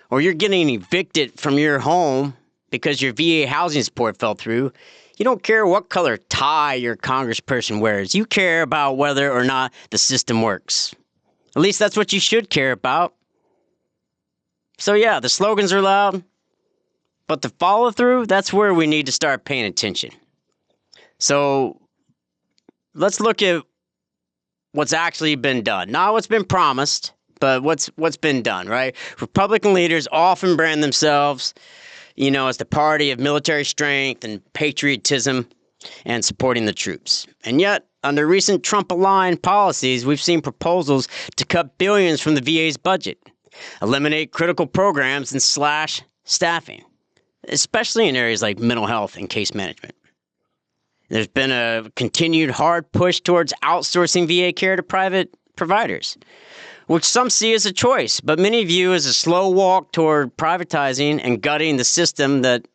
or you're getting evicted from your home because your VA housing support fell through, You don't care what color tie your congressperson wears. You care about whether or not the system works. At least that's what you should care about. So yeah, the slogans are loud, but the follow through, that's where we need to start paying attention. So let's look at what's actually been done. Not what's been promised, but what's been done, right? Republican leaders often brand themselves, as the party of military strength and patriotism and supporting the troops. And yet, under recent Trump-aligned policies, we've seen proposals to cut billions from the VA's budget, eliminate critical programs, and slash staffing, especially in areas like mental health and case management. There's been a continued hard push towards outsourcing VA care to private providers, which some see as a choice, but many view as a slow walk toward privatizing and gutting the system that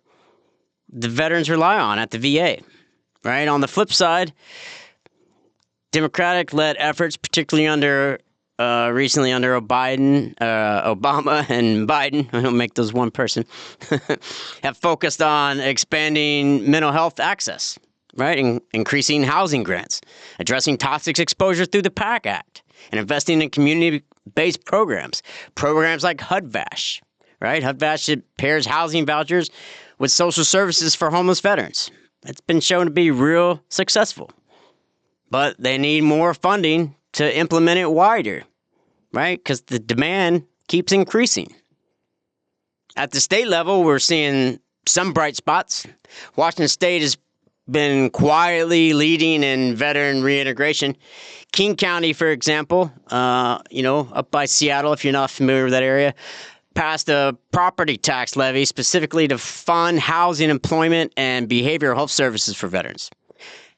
the veterans rely on at the VA. Right? On the flip side, Democratic-led efforts, particularly recently under Obama and Biden, I don't make those one person, have focused on expanding mental health access, right? Increasing housing grants, addressing toxic exposure through the PAC Act, and investing in community-based programs like HUD-VASH, right? HUD-VASH pairs housing vouchers with social services for homeless veterans. It's been shown to be real successful, but they need more funding to implement it wider, right? Because the demand keeps increasing. At the state level, we're seeing some bright spots. Washington State has been quietly leading in veteran reintegration. King County, for example, up by Seattle, if you're not familiar with that area, passed a property tax levy specifically to fund housing, employment, and behavioral health services for veterans.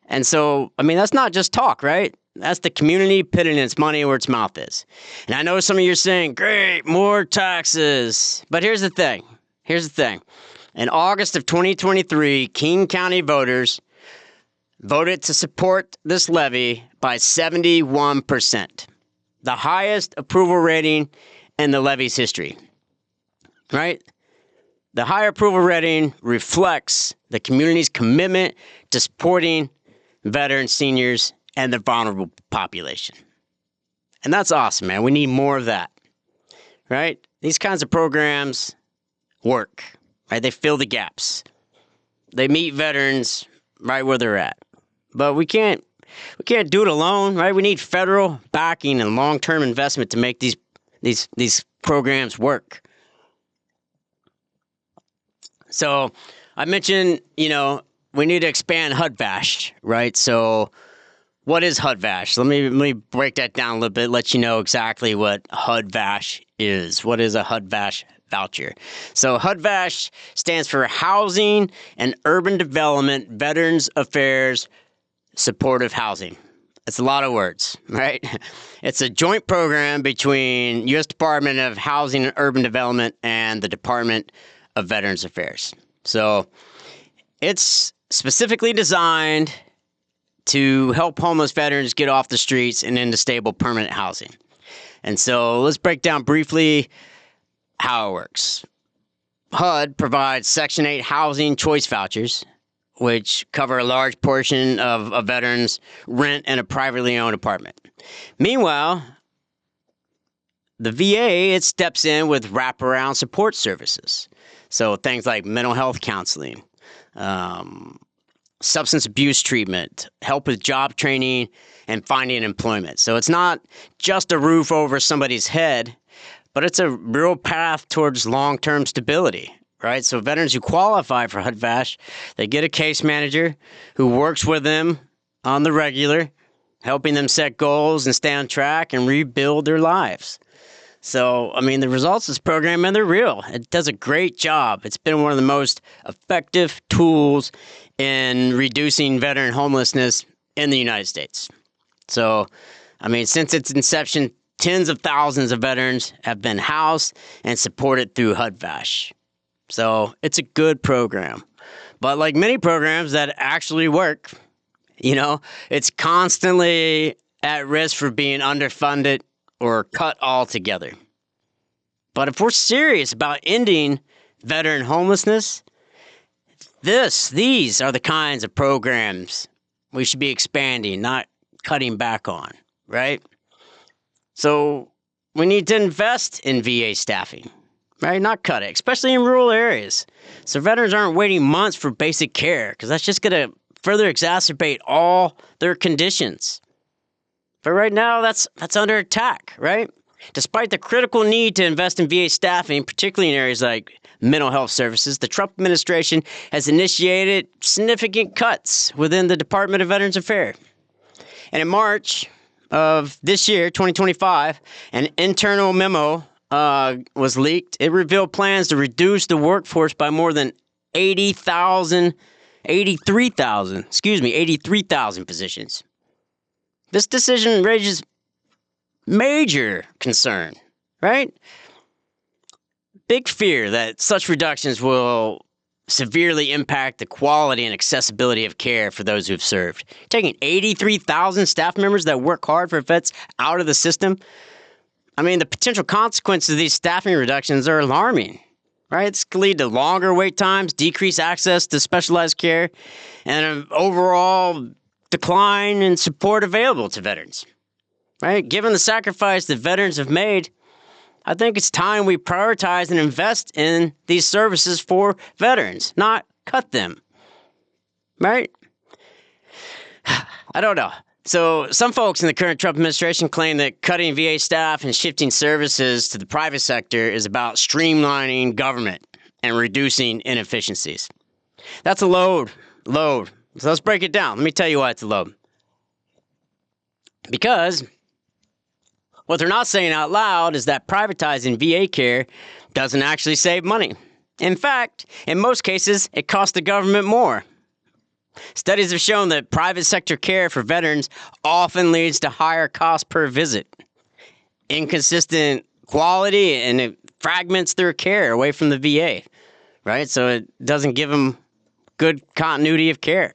And so, that's not just talk, right? That's the community putting its money where its mouth is. And I know some of you are saying, great, more taxes. But here's the thing. In August of 2023, King County voters voted to support this levy by 71%, the highest approval rating in the levy's history. Right? The high approval rating reflects the community's commitment to supporting veterans, seniors, and the vulnerable population. And that's awesome, man. We need more of that. Right? These kinds of programs work. Right? They fill the gaps. They meet veterans right where they're at. But we can't do it alone, right? We need federal backing and long-term investment to make these programs work. So I mentioned, we need to expand HUD-VASH, right? So what is HUD-VASH? Let me break that down a little bit, let you know exactly what HUD-VASH is. What is a HUD-VASH voucher? So HUD-VASH stands for Housing and Urban Development Veterans Affairs Supportive Housing. It's a lot of words, right? It's a joint program between U.S. Department of Housing and Urban Development and the Department of Veterans Affairs. So it's specifically designed to help homeless veterans get off the streets and into stable permanent housing. And so let's break down briefly how it works. HUD provides Section 8 housing choice vouchers, which cover a large portion of a veteran's rent in a privately owned apartment. Meanwhile, the VA, it steps in with wraparound support services. So things like mental health counseling, substance abuse treatment, help with job training, and finding employment. So it's not just a roof over somebody's head, but it's a real path towards long-term stability, right? So veterans who qualify for HUD-VASH, they get a case manager who works with them on the regular, helping them set goals and stay on track and rebuild their lives. So, the results of this program, man, they're real. It does a great job. It's been one of the most effective tools in reducing veteran homelessness in the United States. So, since its inception, tens of thousands of veterans have been housed and supported through HUD-VASH. So, it's a good program. But like many programs that actually work, it's constantly at risk for being underfunded or cut altogether. But if we're serious about ending veteran homelessness, These are the kinds of programs we should be expanding, not cutting back on, right? So we need to invest in VA staffing, right? Not cut it, especially in rural areas. So veterans aren't waiting months for basic care, because that's just going to further exacerbate all their conditions. But right now, that's under attack, right? Despite the critical need to invest in VA staffing, particularly in areas like mental health services, the Trump administration has initiated significant cuts within the Department of Veterans Affairs. And in March of this year, 2025, an internal memo was leaked. It revealed plans to reduce the workforce by more than 83,000 positions. This decision raises major concern, right? Big fear that such reductions will severely impact the quality and accessibility of care for those who've served. Taking 83,000 staff members that work hard for vets out of the system, I mean, the potential consequences of these staffing reductions are alarming, right? This could lead to longer wait times, decreased access to specialized care, and an overall decline in support available to veterans, right? Given the sacrifice that veterans have made, I think it's time we prioritize and invest in these services for veterans, not cut them, right? I don't know. So some folks in the current Trump administration claim that cutting VA staff and shifting services to the private sector is about streamlining government and reducing inefficiencies. That's a load. So let's break it down. Let me tell you why it's a load. Because what they're not saying out loud is that privatizing VA care doesn't actually save money. In fact, in most cases, it costs the government more. Studies have shown that private sector care for veterans often leads to higher cost per visit, inconsistent quality, and it fragments their care away from the VA, right? So it doesn't give them good continuity of care.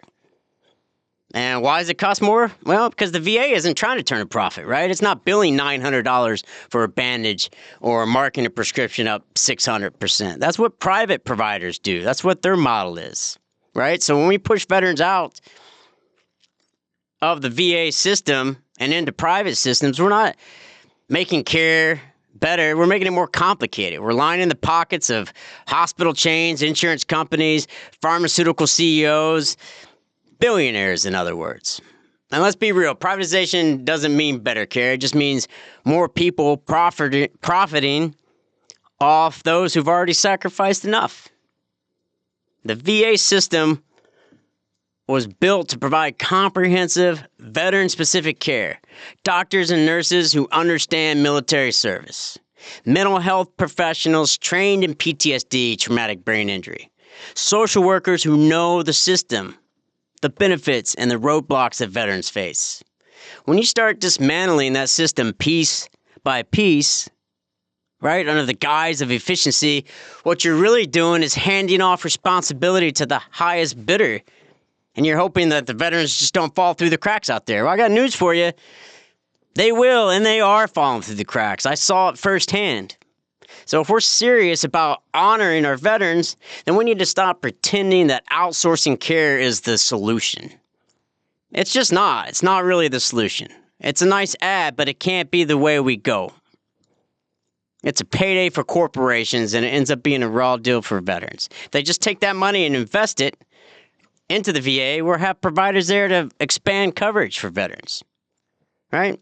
And why does it cost more? Well, because the VA isn't trying to turn a profit, right? It's not billing $900 for a bandage or marking a prescription up 600%. That's what private providers do. That's what their model is, right? So when we push veterans out of the VA system and into private systems, we're not making care better. We're making it more complicated. We're lining the pockets of hospital chains, insurance companies, pharmaceutical CEOs, billionaires, in other words. And let's be real, privatization doesn't mean better care. It just means more people profiting off those who've already sacrificed enough. The VA system was built to provide comprehensive, veteran-specific care. Doctors and nurses who understand military service. Mental health professionals trained in PTSD, traumatic brain injury. Social workers who know the system, the benefits, and the roadblocks that veterans face. When you start dismantling that system piece by piece, right, under the guise of efficiency, what you're really doing is handing off responsibility to the highest bidder, and you're hoping that the veterans just don't fall through the cracks out there. Well, I got news for you. They will, and they are falling through the cracks. I saw it firsthand. So if we're serious about honoring our veterans, then we need to stop pretending that outsourcing care is the solution. It's just not. It's not really the solution. It's a nice ad, but it can't be the way we go. It's a payday for corporations, and it ends up being a raw deal for veterans. If they just take that money and invest it into the VA, we'll have providers there to expand coverage for veterans, right?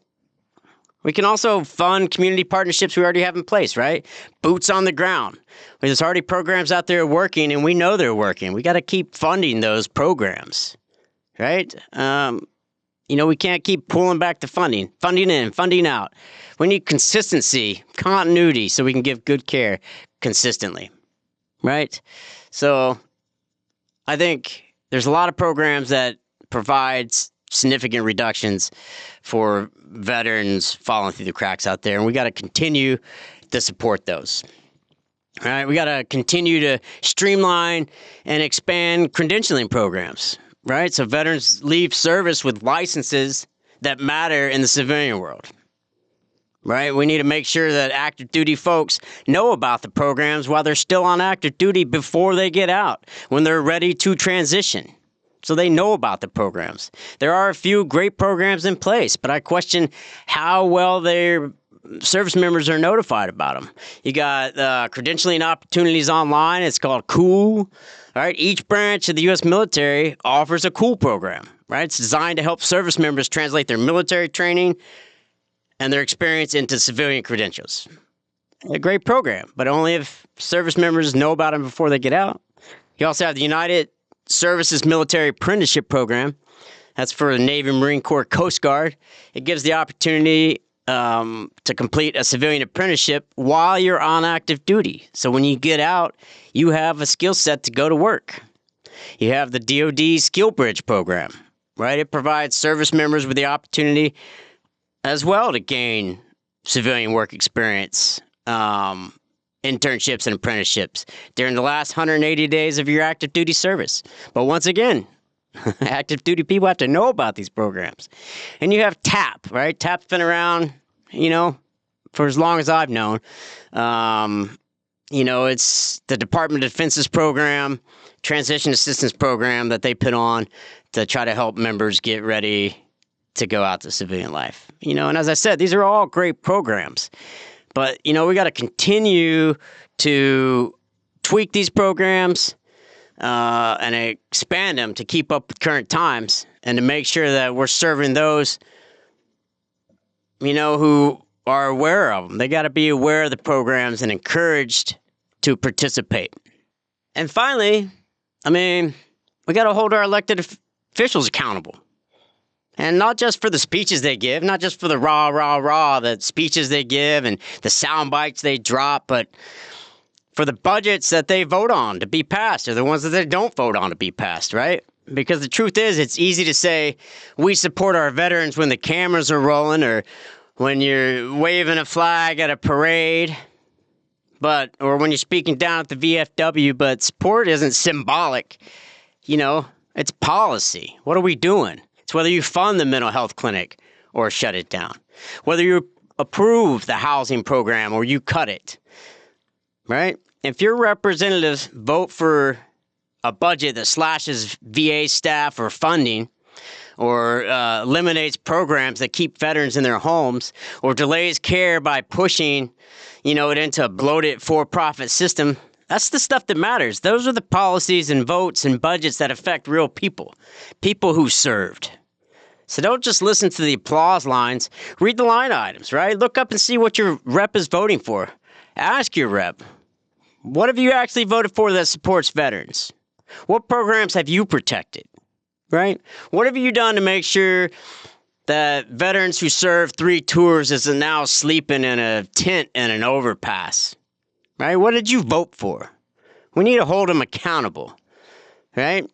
We can also fund community partnerships we already have in place, right? Boots on the ground. There's already programs out there working, and we know they're working. We got to keep funding those programs, right? We can't keep pulling back the funding in, funding out. We need consistency, continuity, so we can give good care consistently, right? So I think there's a lot of programs that provide significant reductions for veterans falling through the cracks out there, and we got to continue to support those. All right, we got to continue to streamline and expand credentialing programs, right? So veterans leave service with licenses that matter in the civilian world. right? We need to make sure that active duty folks know about the programs while they're still on active duty before they get out, when they're ready to transition. So they know about the programs. There are a few great programs in place, but I question how well their service members are notified about them. You got credentialing opportunities online. It's called COOL. All right, each branch of the U.S. military offers a COOL program. Right, it's designed to help service members translate their military training and their experience into civilian credentials. A great program, but only if service members know about them before they get out. You also have the United Services Military Apprenticeship Program. That's for the Navy, Marine Corps, Coast Guard. It gives the opportunity to complete a civilian apprenticeship while you're on active duty. So when you get out, you have a skill set to go to work. You have the DoD Skill Bridge Program, right? It provides service members with the opportunity as well to gain civilian work experience, internships and apprenticeships during the last 180 days of your active duty service. But once again, active duty people have to know about these programs. And you have TAP, right? TAP's been around, for as long as I've known. It's the Department of Defense's program, transition assistance program that they put on to try to help members get ready to go out to civilian life. And as I said, these are all great programs. But, we got to continue to tweak these programs and expand them to keep up with current times and to make sure that we're serving those, who are aware of them. They got to be aware of the programs and encouraged to participate. And finally, we got to hold our elected officials accountable. And not just for the speeches they give, not just for the the speeches they give and the sound bites they drop, but for the budgets that they vote on to be passed or the ones that they don't vote on to be passed, right? Because the truth is, it's easy to say we support our veterans when the cameras are rolling or when you're waving a flag at a parade, or when you're speaking down at the VFW, but support isn't symbolic. It's policy. What are we doing? It's whether you fund the mental health clinic or shut it down, whether you approve the housing program or you cut it, right? If your representatives vote for a budget that slashes VA staff or funding or eliminates programs that keep veterans in their homes or delays care by pushing, it into a bloated for-profit system, that's the stuff that matters. Those are the policies and votes and budgets that affect real people who served. So don't just listen to the applause lines. Read the line items, right? Look up and see what your rep is voting for. Ask your rep, what have you actually voted for that supports veterans? What programs have you protected, right? What have you done to make sure that veterans who served 3 tours isn't now sleeping in a tent in an overpass, right? What did you vote for? We need to hold them accountable, right?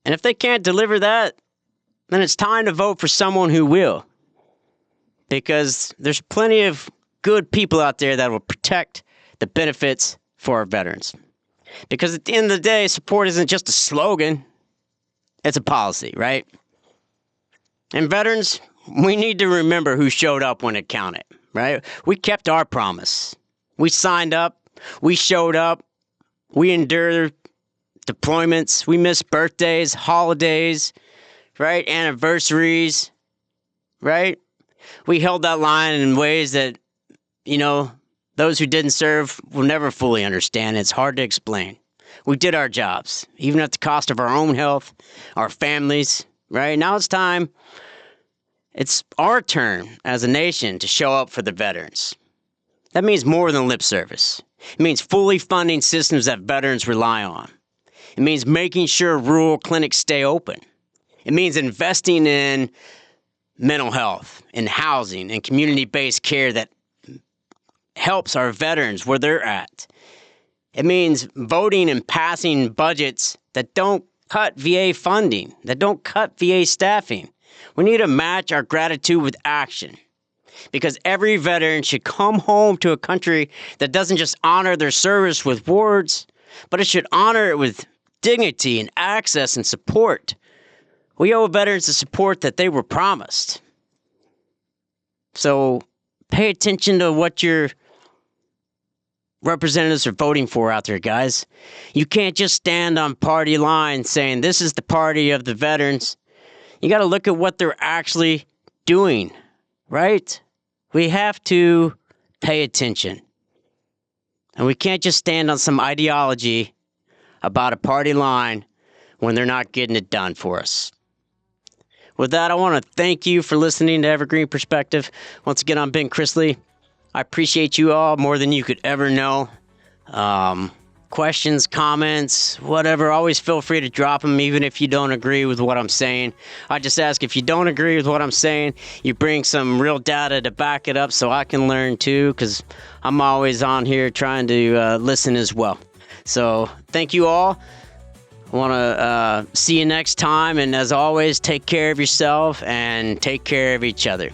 And if they can't deliver that, then it's time to vote for someone who will. Because there's plenty of good people out there that will protect the benefits for our veterans. Because at the end of the day, support isn't just a slogan, it's a policy, right? And veterans, we need to remember who showed up when it counted, right? We kept our promise. We signed up, we showed up, we endured deployments, we missed birthdays, holidays, right? Anniversaries, right? We held that line in ways that, those who didn't serve will never fully understand. It's hard to explain. We did our jobs, even at the cost of our own health, our families, right? Now it's time. It's our turn as a nation to show up for the veterans. That means more than lip service. It means fully funding systems that veterans rely on. It means making sure rural clinics stay open. It means investing in mental health, in housing, and community-based care that helps our veterans where they're at. It means voting and passing budgets that don't cut VA funding, that don't cut VA staffing. We need to match our gratitude with action. Because every veteran should come home to a country that doesn't just honor their service with words, but it should honor it with dignity and access and support. We owe veterans the support that they were promised. So Pay attention to what your representatives are voting for out there, guys. You can't just stand on party lines saying this is the party of the veterans. You got to look at what they're actually doing, right? We have to pay attention. And we can't just stand on some ideology about a party line when they're not getting it done for us. With that, I want to thank you for listening to Evergreen Perspective. Once again, I'm Ben Chrisley. I appreciate you all more than you could ever know. Questions, comments, whatever, always feel free to drop them, even if you don't agree with what I'm saying. I just ask, if you don't agree with what I'm saying, you bring some real data to back it up so I can learn too, because I'm always on here trying to listen as well. So thank you all. I want to see you next time, and as always, take care of yourself and take care of each other.